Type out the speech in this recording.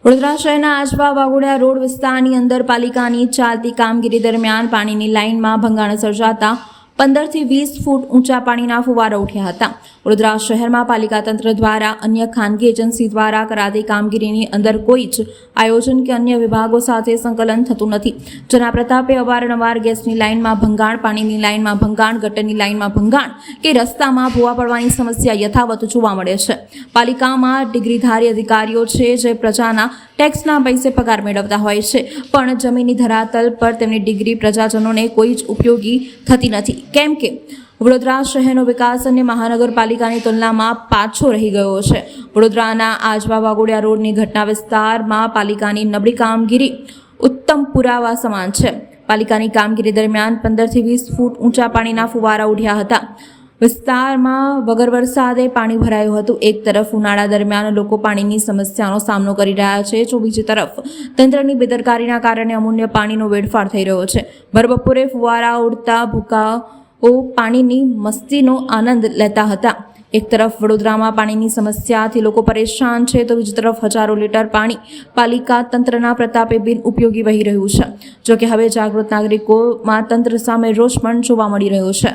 વડોદરા શહેરના આજવા વાઘોડિયા રોડ વિસ્તારની અંદર પાલિકાની ચાલતી કામગીરી દરમિયાન પાણીની લાઇનમાં ભંગાણ સર્જાતા 15 થી 20 ફૂટ ઊંચા પાણીના ફુવારા ઉઠ્યા હતા। વડોદરા શહેરમાં પાલિકા તંત્ર દ્વારા અન્ય ખાનગી એજન્સી દ્વારા કરાતી કામગીરીની અંદર કોઈ જ આયોજન કે અન્ય વિભાગો સાથે સંકલન થતું નથી, જેના પ્રતાપે અવારનવાર ગેસની લાઇનમાં ભંગાણ, પાણીની લાઇનમાં ભંગાણ, ગટરની લાઇનમાં ભંગાણ કે રસ્તામાં ભૂવા પડવાની સમસ્યા યથાવત જોવા મળે છે। પાલિકામાં ડિગ્રીધારી અધિકારીઓ છે જે પ્રજાના ટેક્સના પૈસે પગાર મેળવતા હોય છે, પણ જમીની ધરાતલ પર તેમની ડિગ્રી પ્રજાજનોને કોઈ જ ઉપયોગી થતી નથી, કેમ કે વડોદરા શહેરનો વિકાસ અને મહાનગરપાલિકાની તુલનામાં પાછો રહી ગયો છે। વડોદરાના આજવા વાઘોડિયા રોડની ઘટના વિસ્તારમાં પાલિકાની નબળી કામગીરી ઉત્તમ પુરાવા સમાન છે। પાલિકાની કામગીરી દરમિયાન 15 થી 20 ફૂટ ઊંચા પાણીના ફુવારા ઉઠ્યા હતા। વિસ્તારમાં વગર વરસાદે પાણી ભરાયું હતું। એક તરફ ઉનાળા દરમિયાન લોકો પાણીની સમસ્યાનો સામનો કરી રહ્યા છે, તો બીજી તરફ તંત્રની બેદરકારીના કારણે અમૂલ્ય પાણીનો વેડફાટ થઈ રહ્યો છે। ભર બપોરે ફુવારા ઉડતા ભૂકાઓ પાણીની મસ્તીનો આનંદ લેતા હતા। એક તરફ વડોદરામાં પાણીની સમસ્યાથી લોકો પરેશાન છે, તો બીજી તરફ હજારો લીટર પાણી પાલિકા તંત્રના પ્રતાપે બિન ઉપયોગી વહી રહ્યું છે। જોકે હવે જાગૃત નાગરિકોમાં તંત્ર સામે રોષ પણ જોવા મળી રહ્યો છે।